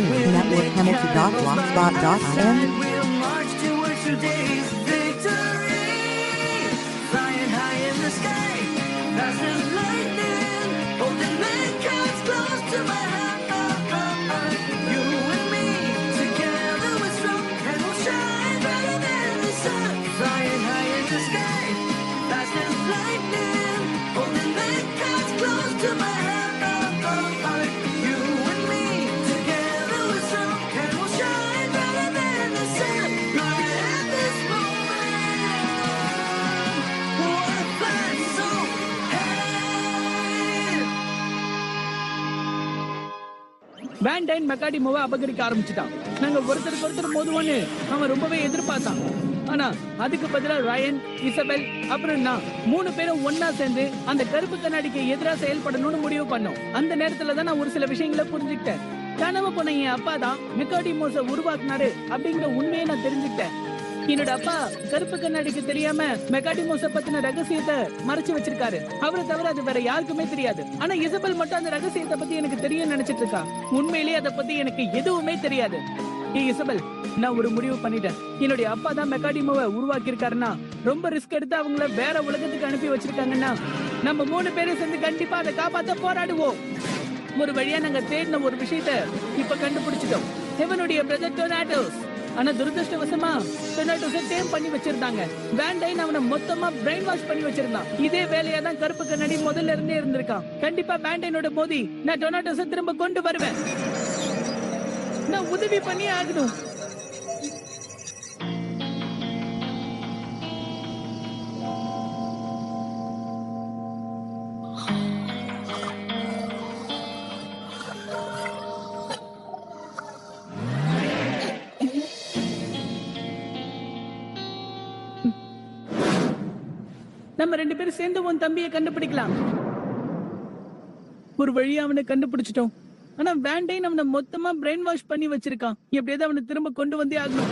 networkhamilton.blogspot.in. வேண்டைன் மெக்காடிமோவை அபகரிக்க ஆரம்பிச்சுட்டான். நாங்க ஒருத்தருக்கு ஒருத்தர் மோதுவோன்னு அவன் ரொம்பவே எதிர்பார்த்தான். ஆனா அதுக்கு பதிலா ரயன், இசபெல் அப்புறம் நான் 3 பேரும் ஒன்னா சேர்ந்து அந்த கருப்பு கண்ணாடிக்கு எதிராக செயல்படணும்னு முடிவு பண்ணோம். அந்த நேரத்துல தான் நான் ஒரு சில விஷயங்களை புரிஞ்சுக்கிட்டேன். கனவு போன என் அப்பா தான் மெக்காடிமோஸை உருவாக்குனாரு அப்படிங்கிற உண்மையை நான் தெரிஞ்சுக்கிட்டேன். என்னோட அப்பா கருப்பு கண்ணாடிக்கு தெரியாம மெக்காடிமோஸ பத்தின ரகசியத்தை மறைச்சு வச்சிருக்காரு. அவரை தவிர அது வேற யாருக்குமே தெரியாது. ஆனா இசபெல் மட்டும் அந்த ரகசியத்தை பத்தி எனக்கு தெரியும் நினைச்சிட்டு இருக்கா. உண்மையிலேயே அதை பத்தி எனக்கு எதுவுமே தெரியாது. இசபெல், நான் ஒரு முடிவு பண்ணிட்டேன். என்னுடைய அப்பா தான் மெக்காடிமோவை உருவாக்கி இருக்காருன்னா, ரொம்ப ரிஸ்க் எடுத்து அவங்கள வேற உலகத்துக்கு அனுப்பி வச்சிருக்காங்கன்னா, நம்ம 3 பேரும் சேர்ந்து கண்டிப்பா அதை காப்பாத்த போராடுவோம். ஒரு வழியா நாங்க தேடின ஒரு விஷயத்த இப்ப கண்டுபிடிச்சிட்டோம். ஹெவனுடைய பிரதர் டொனாட்டோஸ். ஆனா துரதிருஷ்டவசமா டொனாட்டோஸை டேம் பண்ணி வச்சிருந்தாங்க. வேண்டைன் அவனை மொத்தமா பிரெயின் வாஷ் பண்ணி வச்சிருந்தான். இதே வேலையா தான் கருப்பு கண்ணாடி முதல்ல இருந்தே இருந்திருக்கான். கண்டிப்பா வேண்டைனோட மோதி நான் டொனாட்டோஸை திரும்ப கொண்டு வருவேன். நான் உதவி பண்ணி ஆகணும். நம்ம 2 பேரும் சேர்ந்து உன் தம்பியை கண்டுபிடிக்கலாம். ஒரு வழியா அவனை கண்டுபிடிச்சிட்டோம். ஆனா வேண்டைன் அவனை மொத்தமா பிரெயின் வாஷ் பண்ணி வச்சிருக்கான். எப்படியாவது அவனை திரும்ப கொண்டு வந்தே ஆகணும்.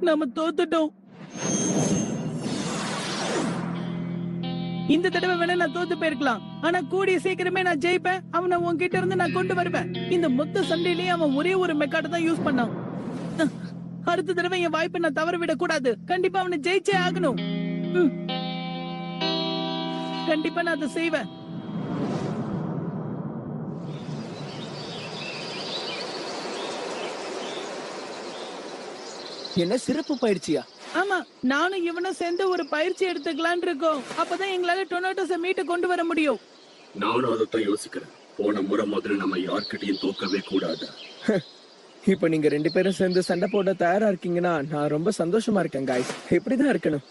நாம தோத்துட்டோம். இந்த தடவை வேணா நான் தோத்து போயிருக்கலாம். ஆனா கூடிய சீக்கிரமே நான் ஜெயிப்பேன். அவனை உன்கிட்ட இருந்து நான் கொண்டு வருவேன். இந்த மொத்த சண்டையிலேயே அவன் ஒரே ஒரு மெக்காட தான் யூஸ் பண்ணான். அடுத்த தடவை என் வாய்ப்பை நான் தவற விட கூடாது. கண்டிப்பா அவனை ஜெயிச்சே ஆகணும். கண்டிப்பா நான் அதை செய்வேன். என்ன சிறப்பு பயிற்சியா? ஆமா, நானும் இவனும் சேர்ந்து ஒரு பயிற்சி எடுத்துக்கலான் இருக்கோம். அப்பதான் எங்களால டொனாட்டோஸை மீட்டு கொண்டு வர முடியும். நானும் அதைத்தான் யோசிக்கிறேன். போன முறை முதல்ல நம்ம யார்கிட்டயும் தோக்கவே கூடாது. இப்ப நீங்க 2 பேரும் சேர்ந்து சண்டை போட தயாரா இருக்கீங்கன்னா நான் ரொம்ப சந்தோஷமா இருக்கேன் காய்ஸ். இப்படிதான் இருக்கணும்.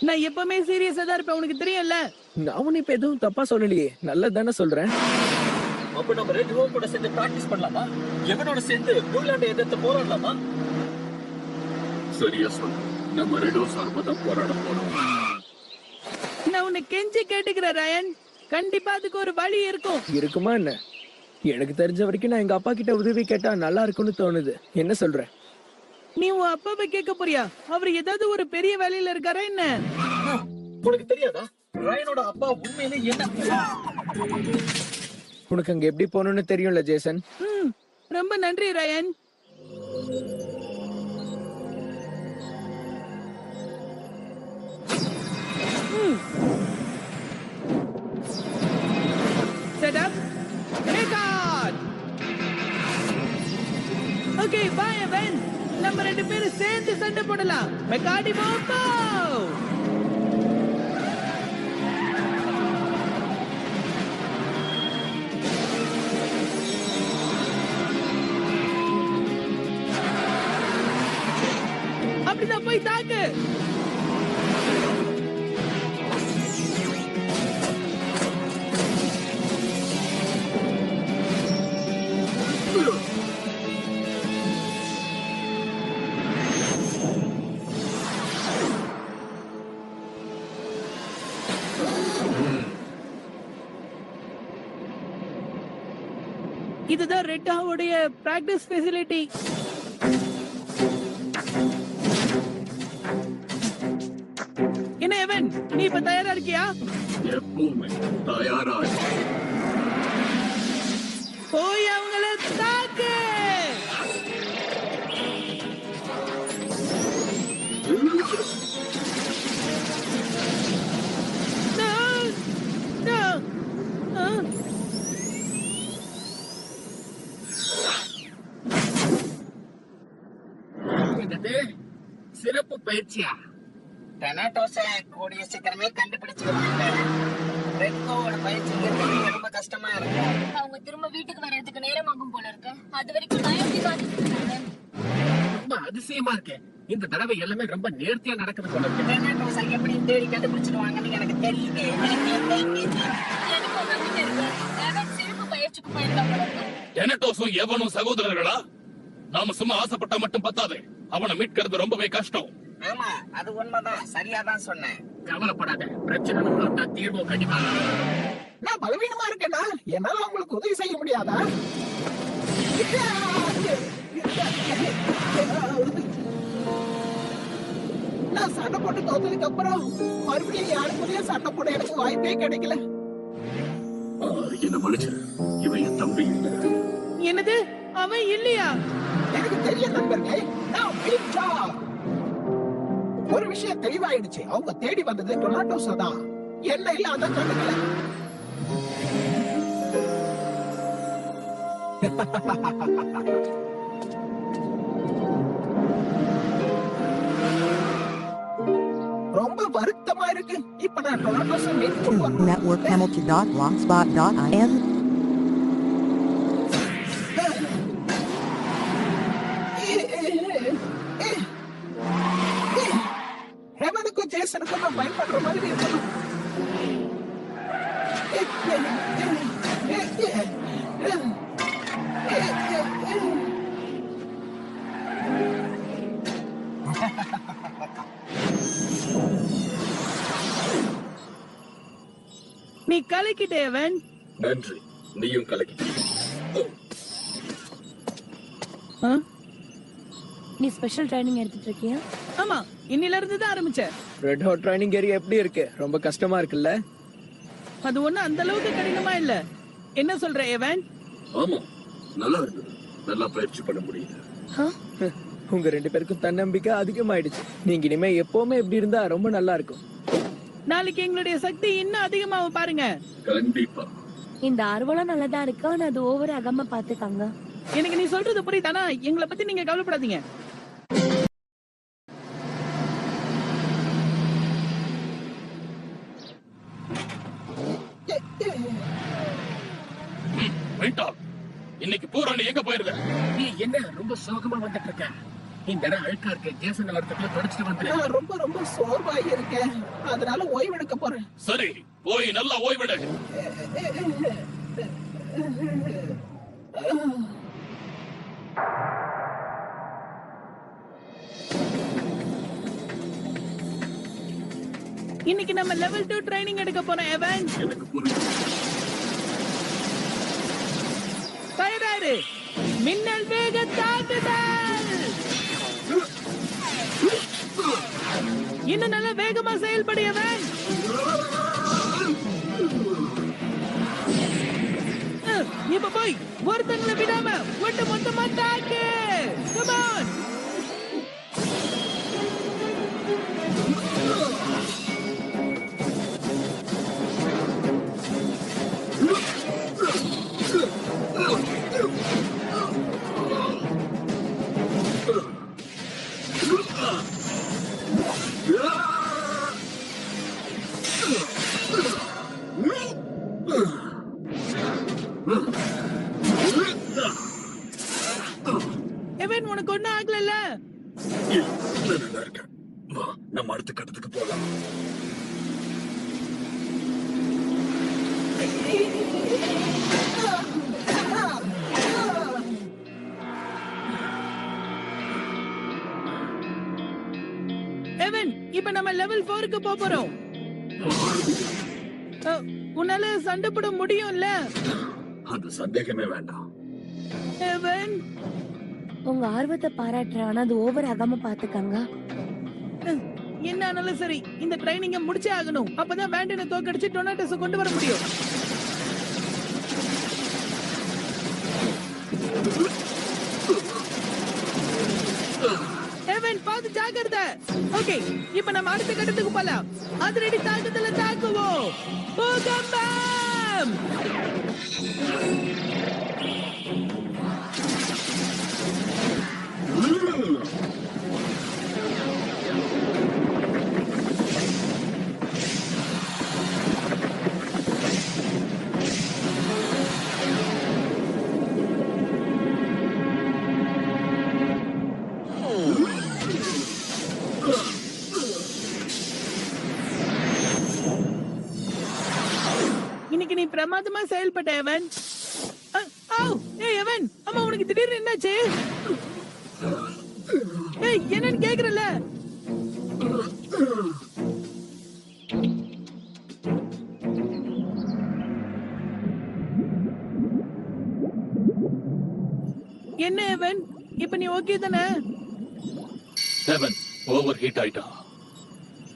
நான் எப்பவுமே சீரியஸா தான் இருப்பேன், உனக்கு தெரியும்ல. நான் இப்ப எதுவும் தப்பா சொல்லலையே, நல்லதானே சொல்றேன். அப்ப நம்ம 2 ஹோம் கூட சேர்ந்து பிராக்டிஸ் பண்ணலாமா? எவனோட சேர்ந்து நியூலாண்டை எதிர்த்து போராடலாமா? சரியா சொன்ன. நம்ம 2 சார்பா போராட போறோம். நான் உன்னை கெஞ்சி கேட்டுக்கிறேன் ரயன். கண்டிப்பா அதுக்கு ஒரு வழி இருக்கும். இருக்குமா என்ன? எனக்கு தெரிஞ்ச வரைக்கும் நான் எங்க அப்பா கிட்ட உதவி கேட்டா நல்லா இருக்கும்னு தோணுது. என்ன சொல்ற? நீ உன் அப்பாவை கேட்க போறியா? அவர் ஏதாவது ஒரு பெரிய வேலையில இருக்காரா என்ன? உனக்கு தெரியாதா ரயனோட அப்பா உண்மையிலே என்ன? உனக்கு அங்க எப்படி போகணும்னு தெரியும்ல ஜேசன். ரொம்ப நன்றி Ryan. Set up. Record. Okay, bye Evan. நம்ம 2 பேரும் சேர்ந்து சண்டை போடலாம். மெக்காடி போப்போ. அப்படிதான் போய் தாக்கு. இதுதான் ரெட்டாவுடைய பிராக்டிஸ் ஃபெசிலிட்டி. என்ன எவன், நீ இப்ப தயாரா இருக்கியா? எப்பவுமே தயாரா இரு. போய் அவங்கள தாக்கு. No, no. சிறப்பு பயிற்சியா? டெனாட்டோஸ கூடிய சீக்கிரமே கண்டுபிடிச்சிருவாங்க. ரெட்கோவோட பயிற்சிங்கிறது ரொம்ப கஷ்டமா இருக்கு. அவங்க திரும்ப வீட்டுக்கு வர்றதுக்கு நேரம் ஆகும் போல இருக்கு. அது வரைக்கும் நான் எப்படி காத்துட்டு இருக்கேன்? ரொம்ப அதிசயமா இருக்கேன். இந்த தடவை எல்லாமே ரொம்ப நேர்த்தியா நடக்குது போல இருக்கு. டெனாட்டோஸ எப்படி தேடி கண்டுபிடிச்சிருவாங்கன்னு எனக்கு தெரியுது. எனக்கு ஒரு நம்பிக்கை இருக்கு. ஏதாவது சிறப்பு பயிற்சிக்கு போயிருக்காங்க போல இருக்கு. டெனட்டோஸும் எவனும் சகோதரர்களா? நாம சும்மா ஆசைப்பட்டா மட்டும் பத்தாது, அவனை மீட்கிறது ரொம்பவே கஷ்டம். ஆமா, அது உண்மைதான். சரியாதான் சொன்னேன். கவலைப்படாத, பிரச்சனை பார்த்தா தீர்வு கண்டிப்பா. நான் பலவீனமா இருக்கேனா? என்னால உங்களுக்கு உதவி செய்ய முடியாதா? நான் சண்டை போட்டு தோத்ததுக்கு அப்புறம் மறுபடியும் யாருக்குள்ளேயும் சண்டை போட எனக்கு வாய்ப்பே கிடைக்கல. என்ன மனுஷன், இவன் என் தம்பி இல்ல. என்னது, அவன் இல்லையா? எனக்கு தெரிய நண்பர்களே, நான் வீழ்ச்சா. ஒரு விஷயம் தெளிவாயிடுச்சு. அவங்க தேடி வந்தது டொனாட்டோஸ் தான். என்ன இல்ல அத கண்டுக்கல. ரொம்ப வருத்தமா இருக்கு. இப்ப நான் டொனாட்டோஸ் மீட் பண்ணுவேன். Network Hamilton.blogspot.in. ஹெவனுக்கும் ஜேசனுக்கும் நான் பயன்படுற மாதிரி இருக்கணும். நீ கலக்கிட்டே எவன். நன்றி, நீயும் கலக்கி. நீ ஸ்பெஷல் ட்ரைனிங் எடுத்துட்டு இருக்கியா? ஆமா, இன்னில இருந்து தான் ஆரம்பிச்சேன். ரெட் ஹாட் ட்ரைனிங் ஏரியா எப்படி இருக்கு? ரொம்ப கஷ்டமா இருக்குல்ல? அது ஒண்ணு அந்த அளவுக்கு கடினமா இல்ல. என்ன சொல்ற எவன்? ஆமா, நல்லா இருந்தது. நல்லா பயிற்சி பண்ண முடியுது. உங்க ரெண்டு பேருக்கும் தன்னம்பிக்கை அதிகமாயிடுச்சு. நீங்க இனிமே எப்பவுமே இப்படி இருந்தா ரொம்ப நல்லா இருக்கும். நாளைக்கு எங்களுடைய சக்தி இன்னும் அதிகமாவும் பாருங்க. கண்டிப்பா. இந்த ஆர்வலாம் நல்லதா இருக்கு. ஆனா அது ஓவர் ஆகாம பாத்துக்காங்க. எனக்கு நீ சொல்றது புரியுதானா? எங்களை பத்தி நீங்க கவலைப்படாதீங்க. இன்னைக்கு பூரா நீ எங்க போயிருந்த? நீ என்ன ரொம்ப சோகமா வந்துட்டு இருக்க? இந்த இடம் அழுக்கா இருக்கு. ஜேசன் வரதுக்குள்ள தொடச்சிட்டு வந்து. நான் ரொம்ப சோர்வாகி இருக்கேன். அதனால ஓய்வெடுக்க போறேன். சரி, போய் நல்லா ஓய்விடு. இன்னைக்கு நம்ம லெவல் 2 ட்ரைனிங் எடுக்க போறோம் எவன். எனக்கு புரியுது. தயாராரு. மின்னல் வேக தாக்குதல். இன்னும் நல்ல வேகமா செயல்படியவன். இப்ப போய் ஒருத்தங்களை விடாம ஒட்டு மொத்தமா தாக்கு. Come on. எவன், உனக்கு ஒண்ணும் ஆகல? நல்லா இருக்கேன். வா, நம்ம அடுத்த கட்டத்துக்கு போலாம். எவன், இப்ப நம்ம லெவல் 4க்கு போறோம். உன்னால சண்டை போட முடியும்ல? அது சந்தேகமே வேண்டாம். எவன் உங்க ஆர்வத்தை பாராட்டுறேன், ஆனா அது ஓவர் ஆகாம பாத்துக்கங்க. என்ன ஆனாலும் சரி, இந்த ட்ரைனிங்க முடிச்சே ஆகணும். அப்பதான் வேண்டனை தோக்கடிச்சு டொனாட்டோஸ் கொண்டு வர முடியும். எவன் பாத்து ஜாக்கிரதை. ஓகே, இப்போ நம்ம அடுத்த கட்டத்துக்கு போலாம். அதிரடி தாக்குதல தாக்குவோம். பூகம்பம். இன்னைக்கு நீ பிரமாதமா செயல்பட்ட எவன். எவன், அம்மா உனக்கு திடீர்னு என்னாச்சு? என்னன்னு கேக்குறல. என்ன எவன், இப்ப நீ ஓகே தானே? எவன் ஓவர் ஹீட் ஆயிட்டான்.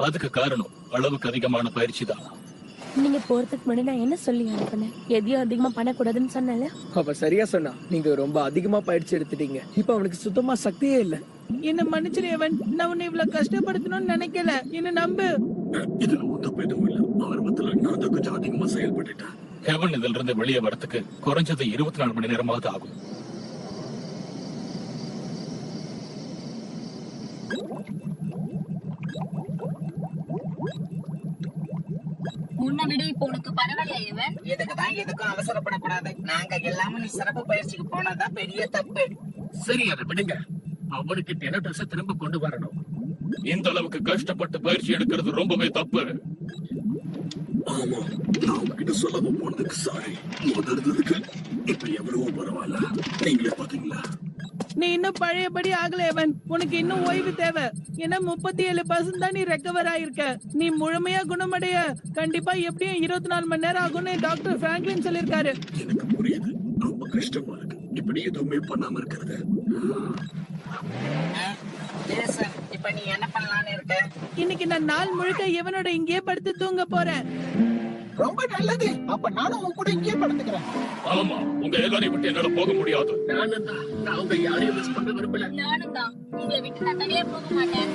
அதுக்கு காரணம் அளவுக்கு அதிகமான பயிற்சி தான். நீங்க போறதுக்கு முன்னாடி நான் என்ன சொல்லி அனுப்புனேன்? எதையும் அதிகமா பண்ணக்கூடாதுன்னு சொன்னல. அவ சரியா சொன்னா. நீங்க ரொம்ப அதிகமா பயிற்சி எடுத்துட்டீங்க. இப்ப அவனுக்கு சுத்தமா சக்தியே இல்ல. என்ன மன்னிச்சிரு எவன், நான் உன்னை இவ்வளவு கஷ்டப்படுத்தணும்னு நினைக்கல. என்ன நம்பு. இதுல ஒத்த எதுவும் இல்ல. ஆரம்பத்துல நான் தான் கொஞ்சம் அதிகமா செயல்பட்டுட்டேன். ஹெவன் இதுல இருந்து வெளியே வரதுக்கு குறைஞ்சது 24 மணி நேரமாவது ஆகும். முன்ன விட இப்போ உனக்கு பரவாயில்லையா இவன்? இதுக்குதான் எதுக்கும் அவசரப்படக்கூடாது. நாங்க எல்லாமே நீ சிறப்பு பயிற்சிக்கு போனதான் பெரிய தப்பு. சரி, அதை விடுங்க. அவனுக்கு டெனட்டஸ திரும்ப கொண்டு வரணும். இந்த அளவுக்கு கஷ்டப்பட்டு பயிற்சி எடுக்கிறது ரொம்பவே தப்பு. ஆமா, நான் உங்ககிட்ட சொல்லாம போனதுக்கு சாரி. முதல்றதுக்கு இப்ப எவ்வளவோ பரவாயில்ல. நீங்களே பாத்தீங்களா? நீ இன்னும் பழையபடி ஆகல எவன். உனக்கு இன்னும் ஓய்வு தேவை. ஏன்னா 37% தான் நீ ரெக்கவர் ஆயிருக்க. நீ முழுமையா குணமடைய கண்டிப்பா எப்படியும் 24 மணி நேரம் ஆகும்னு டாக்டர் பிராங்க்லின் சொல்லிருக்காரு. எனக்கு புரியுது, ரொம்ப கஷ்டமா இருக்கு இப்படி எதுவுமே பண்ணாம இருக்கிறது. ஜேசன், இப்ப நீ என்ன பண்ணலாம்னு இருக்க? இன்னைக்கு நான் நாள் முழுக்க இவனோட இங்கேயே படுத்து தூங்க போறேன். ரொம்ப நல்லது. அப்ப நானும் உன் கூட இங்கே படுத்துக்கிறேன். ஆமா, உங்க எல்லாரையும் விட்டு என்னால போக முடியாது. நான் உங்க யாரையும் மிஸ் பண்ண விரும்பல. நானும் தான். உங்களை விட்டு நான் தனியா போக மாட்டேன்.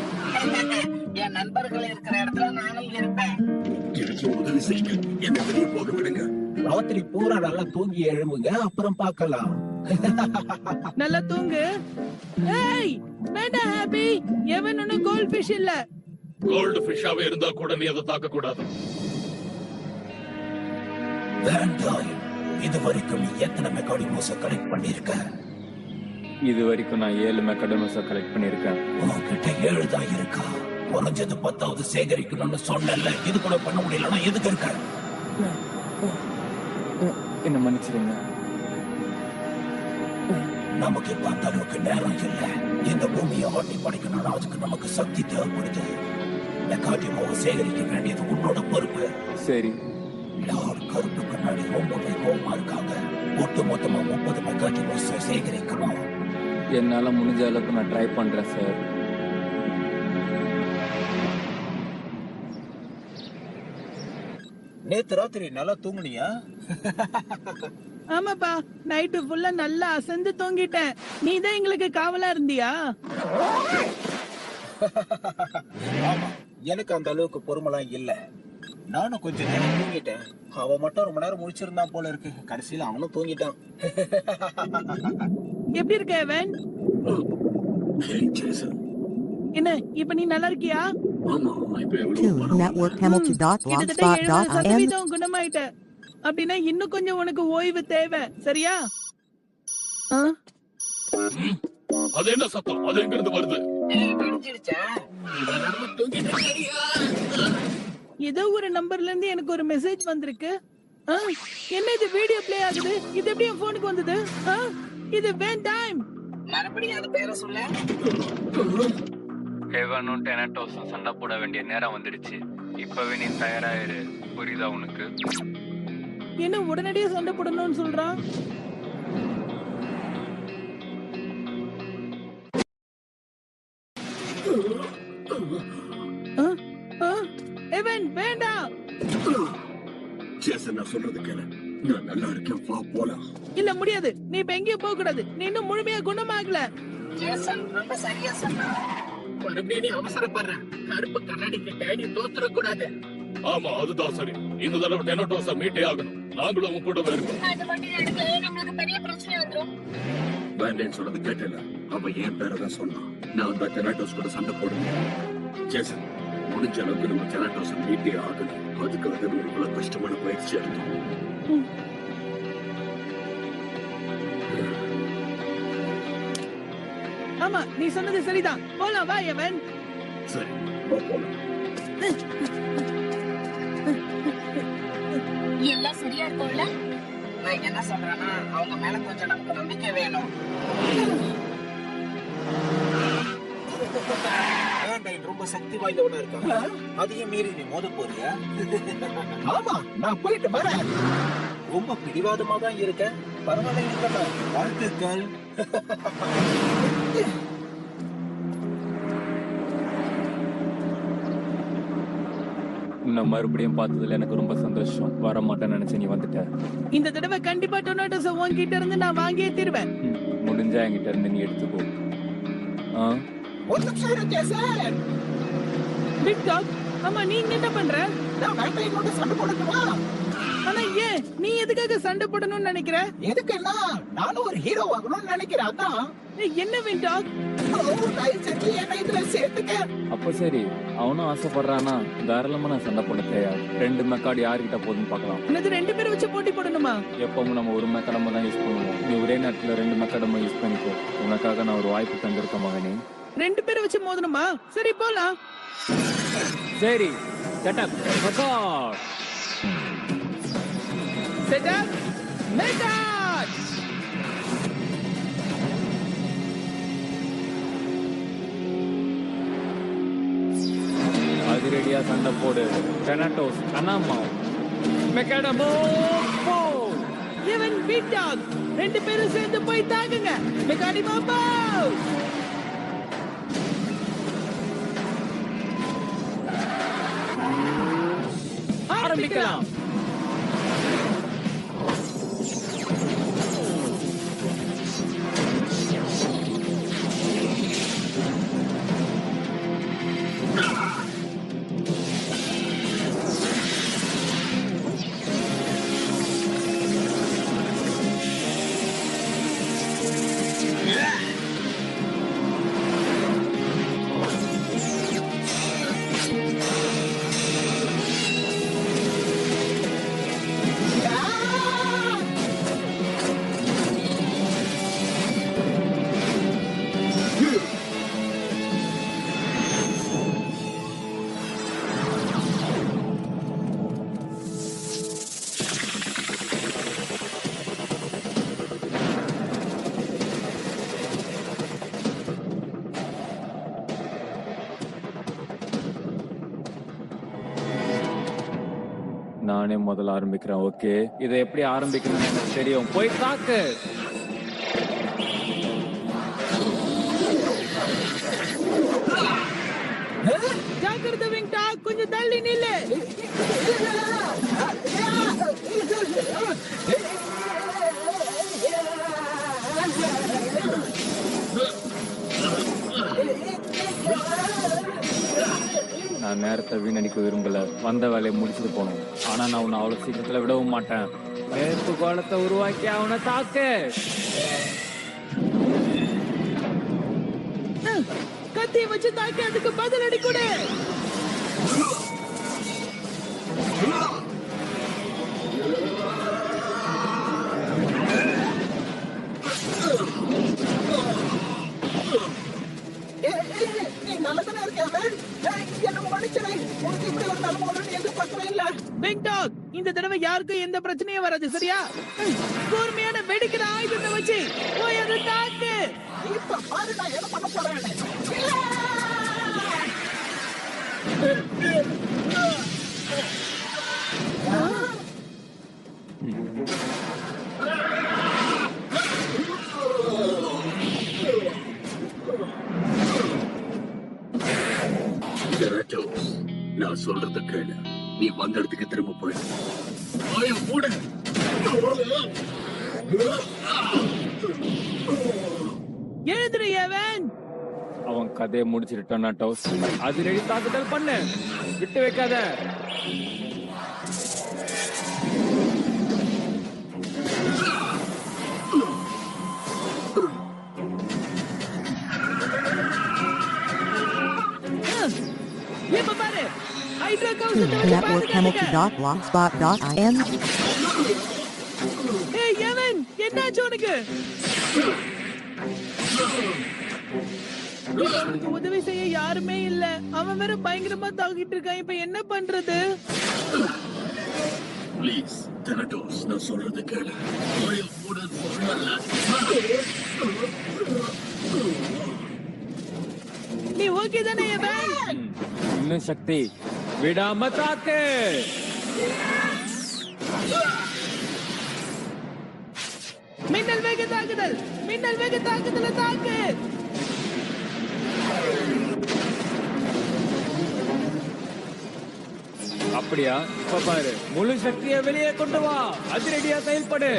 என் நண்பர்கள் இருக்கிற இடத்துல நானும் இருப்பேன். எனக்கு உதவி செய்யுங்க, என்ன வெளியே போக விடுங்க. ராத்திரி பூரா நல்லா தூங்கி எழும்புங்க, அப்புறம் பார்க்கலாம். நல்லா தூங்கு. ஏய், வேண்டாம் ஹாப்பி. எவன் ஒன்னும் கோல்ட் ஃபிஷ் இல்ல. கோல்டு ஃபிஷ்ஷாவே இருந்தா கூட நீ அதை தாக்க கூடாது. இது வரைக்கும் நீ எத்தனை மெக்காடிமோஸ கலெக்ட் பண்ணிருக்க? இது வரைக்கும் நான் 7 மெக்காடமஸ கலெக்ட் பண்ணிருக்கேன். உன்கிட்ட 7 தான் இருக்கா? குறைஞ்சது 10வது சேகரிக்கணும்னு சொன்னல. இது கூட பண்ண முடியலன்னா எதுக்கு இருக்க? என்ன மன்னிச்சிருங்க. நமக்கு இப்ப அந்த அளவுக்கு நேரம் இல்ல. இந்த பூமியை ஆட்டி படிக்கணும்னா அதுக்கு நமக்கு சக்தி தேவைப்படுது. மெக்காடிமோவை சேகரிக்க வேண்டியது உன்னோட பொறுப்பு. சரி. லார்ட் கருப்பு கண்ணாடி ரொம்பவே கோவமா இருக்காங்க. ஒட்டு மொத்தமா 30 மெக்காடிமோஸ் சேகரிக்கணும். என்னால முடிஞ்ச அளவுக்கு நான் ட்ரை பண்றேன் சார். நேத்து ராத்திரி நல்லா தூங்குனியா? ஆமாப்பா, நைட்டு ஃபுல்லா நல்லா அசந்து தூங்கிட்டேன். நீ தான் எங்களுக்கு காவலா இருந்தியா? ஆமா, எனக்கு அந்த அளவுக்கு பொறுமைலாம் இல்ல. நானும் கொஞ்சம் நேரம் தூங்கிட்டேன். அவன் மட்டும் ரொம்ப நேரம் முடிச்சிருந்தான் போல இருக்கு. கடைசியில அவனும் தூங்கிட்டான். எப்படி இருக்க எவன்? என்ன, இப்ப நீ நல்லா இருக்கியா? கிட்டத்தட்ட 70% networkhamilton.blogspot.in குணமாயிட்ட. அப்படின்னா இன்னும் கொஞ்சம் உனக்கு ஓய்வு தேவை, சரியா? அது என்ன சத்தம்? அது எங்க இருந்து வருது? பிடிச்சிருச்சா? ஏதோ ஒரு நம்பர்ல இருந்து எனக்கு ஒரு மெசேஜ் வந்திருக்கு. என்ன இது வீடியோ பிளே ஆகுது? இது எப்படி என் போனுக்கு வந்தது? இது வேண்டாம். மறுபடியும் அது பேர சொல்ல. ஹெவனும் டெனட்டோஸும் சண்டை போட வேண்டிய நேரம் வந்துடுச்சு. இப்பவே நீ தயாராயிரு. புரியுதா உனக்கு? என்ன உடனடியே சண்டை போடணும்னு சொல்றான்? ஜேசன் நான் சொல்றது கேளு. நான் நல்லா இருக்கேன், வா போலாம். இல்ல முடியாது, நீ இப்ப எங்கேயும் போக கூடாது. நீ இன்னும் முழுமையா குணமாகல. ஜேசன் ரொம்ப சரியா சொன்னா. மறுபடியும் நீ அவசரப்படுற. கருப்பு கண்ணாடி கிட்ட நீ தோத்துற கூடாது. ஆமா, அதுதான் சரி. இந்த தடவை டெனட்டோஸ மீட்டே ஆகணும். நாங்களும் உங்க கூட இருக்கோம். அது மட்டும் எடுக்கல, நம்மளுக்கு பெரிய பிரச்சனை வந்துரும். பேண்டேன் சொன்னது கேட்டல. அவன் என் பேரை தான் சொன்னான். நான் அந்த டெனட்டோஸ் கூட சண்டை போடுவேன். ஜேசன், முடிஞ்ச அளவுக்கு நம்ம டெனட்டோஸ மீட்டே ஆகணும். அதுக்காக நம்ம இவ்வளவு கஷ்டமான பயிற்சி எடுத்தோம். ஆமா, நீ சொன்னது சரிதான். போலாம் வா எவன். சரி, வா போலாம். எல்லாம் சரியா இருக்கும்ல? நான் என்ன சொல்றேன்னா, அவங்க மேல கொஞ்சம் நமக்கு நம்பிக்கை வேணும். பேண்டைன் ரொம்ப சக்தி வாய்ந்தவனா இருக்காங்க. அதையும் மீறி நீ மோத போறியா? ஆமா, நான் போயிட்டு வரேன். ரொம்ப பிடிவாதமா தான் இருக்க. பரவாயில்ல, இருக்கட்டும். வாழ்த்துக்கள். உன்னை மறுபடியும் பார்த்ததுல எனக்கு ரொம்ப சந்தோஷம். வர மாட்டேன்னு நினைச்சு நீ வந்துட்ட. இந்த தடவை கண்டிப்பா டொனாட்டோஸ உன்கிட்ட இருந்து நான் வாங்கியே தீருவேன். முடிஞ்சா என்கிட்ட இருந்து நீ எடுத்துக்கோ. ஒரு நிமிஷம் இரு, ஜேசன். பிக் டாக், ஆமா நீ இங்க என்ன பண்ற? நான் வேட்டையோட சண்டை போடட்டுமா? ஆனா ஏன் நீ எதுக்காக சண்டை போடணும்னு நினைக்கிற? எதுக்குன்னா நானும் ஒரு ஹீரோ ஆகணும்னு நினைக்கிறேன். அதான். என்ன பிக் டாக்? தயவு செஞ்சு என்னை இதுல சேர்த்துக்க. அப்ப சரி, அவனும் ஆசைப்படுறானா தாராளமா நான் சண்டை போட தயார். 2 மெக்கார்டு யார்கிட்ட போதுன்னு பார்க்கலாம். என்னது 2 பேரை வச்சு போட்டி போடணுமா? எப்பவும் நம்ம ஒரு மெக்காடமா தான் யூஸ் பண்ணுவோம். நீ ஒரே நேரத்துல 2 மெக்காடமா யூஸ் பண்ணிக்கோ. உனக்காக நான் ஒரு வாய்ப்பு தந்திருக்க மகனே. 2 பேரை வச்சு மோதணுமா? சரி போலாம். சரி, செட்டப் ரெக்கார்ட். செட்டப் மெக்காட். அதிரடியா சண்டை போடு. டெனட்டோஸ் அனாமா மெக்காடமோ போ. இவன் பிக் டாக் 2 பேரும் சேர்ந்து போய் தாக்குங்க. மெக்காடிமா போ. ஆரம்பிக்கலாம். நானே முதல்ல ஆரம்பிக்கிறேன். ஓகே, இதை எப்படி ஆரம்பிக்கணும்னு எனக்கு தெரியும். போய் தாக்கு. ஜாக்கிரதை விங் டாக், கொஞ்சம் தள்ளி நில்லு. நான் நேரத்தை வீணடிக்க விரும்பல. வந்த வேலையை முடிச்சுட்டு போகணும். ஆனா நான் உன்னை அவ்வளவு சீக்கிரத்துல விடவும் மாட்டேன். வேப்பு கோலத்தை உருவாக்கி அவனை தாக்கு. கத்தியை வச்சு தாக்கி அதுக்கு பதில் அடி கொடு. நீ நல்லதானே இருக்க. என்ன மன்னிச்சிடு. உனக்கு இப்படி ஒரு நிலைமை வரும்னு எதிர்பார்க்கவே இல்ல. பிக் டாக், இந்த தடவை யாருக்கும் எந்த பிரச்சனையும் வராது, சரியா? கூர்மையான வெடிக்கிற ஆயுதத்தை வச்சு போய் அதை தாக்கு. இப்ப பாரு நான் என்ன பண்ண போறேன்னு. நான் சொல்றத கேளு. நீ வந்த இடத்துக்கு திரும்ப போயிடு. வாயை மூடு. எழுதுரு எவன். அவன் கதையை முடிச்சிட்டு டொனாட்டோஸ் அதிரடி தாக்குதல் பண்ணு, விட்டு வைக்காத. இப்ப பாரு, ஹைட்ரா Toon கவுசத்தை வச்சு Network பாத்துக்காதீங்க. Hamilton.blogspot.in. ஏய் எவன், என்னாச்சு உனக்கு? அவனுக்கு உதவி செய்ய யாருமே இல்ல. அவன் வேற பயங்கரமா தாக்கிட்டு இருக்கான். இப்ப என்ன பண்றது? ப்ளீஸ் தெனட்டோஸ், நான் சொல்றது கேளு. வாயை மூடுன்னு சொன்னேன்ல. நீ ஓகே தானே எவன்? இன்னும் சக்தி, விடாம தாக்கு. மின்னல் வேக தாக்குதல், மின்னல் வேக தாக்குதல தாக்கு. அப்படியா? இப்ப பாரு, முழு சக்தியை வெளியே கொண்டு வா, அதிரடியா செயல்படு.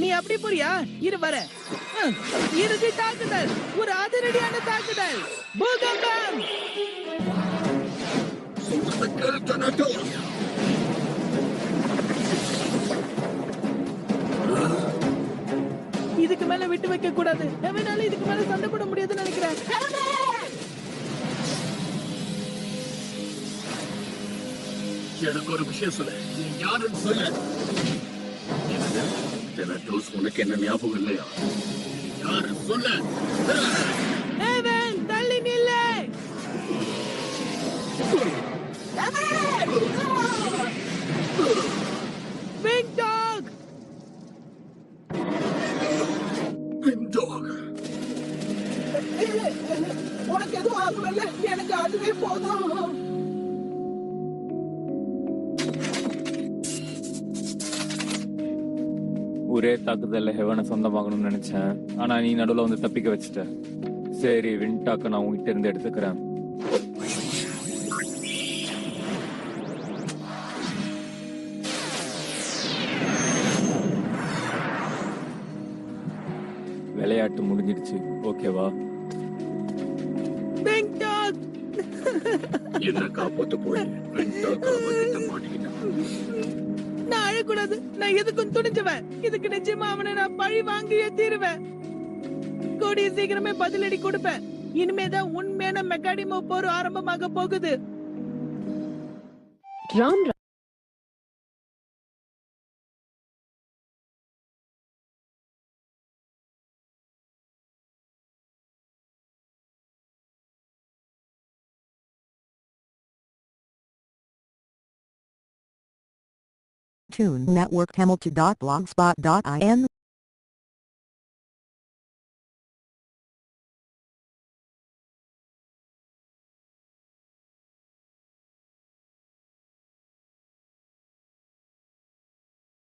நீ அப்படி போறியா? இரு வர. இறுதி தாக்குதல், ஒரு அதிரடியான தாக்குதல். பூகம்பம். சொல்றது கேளு தெனட்டோஸ். இதுக்கு மேல விட்டு வைக்க கூடாது. எவனால இதுக்கு மேல சண்டை போட முடியாதுன்னு நினைக்கிறேன். எனக்கு ஒரு விஷயம் சொல்லு. நீ யாருன்னு சொல்லு. தெனட்டோஸ், உனக்கு என்ன ஞாபகம் இல்லையா? யாருன்னு சொல்லு. எவன், தள்ளி நில்லு. பிக் டாக். பின்டாக். உனக்கு எதுவும் ஆகல, எனக்கு அதுவே போதும். ஒரே தாக்குதல்ல ஹெவனை சொந்தமாகணும்னு நினைச்சேன், ஆனா நீ நடுவுல வந்து தப்பிக்க வச்சுட்ட. சரி, வின்டாக்க நான் உங்ககிட்ட இருந்து எடுத்துக்கிறேன். விளையாட்டு முடிஞ்சிடுச்சு, ஓகேவா? Big talk. என்ன காப்பாத்த போய் பின்டாக் அவன்கிட்ட மாட்டிக்கிட்டான். நான் அழக்கூடாது. நான் எதுக்கும் துணிஞ்சவன். இதுக்கு நிச்சயமா அவனை நான் பழி வாங்கியே தீருவேன். கூடிய சீக்கிரமே பதிலடி கொடுப்பேன். இனிமேதான் உண்மையான மெக்காடிமோ போர் ஆரம்பமாக போகுது. Ram Toon Network Hamilton.blogspot.in.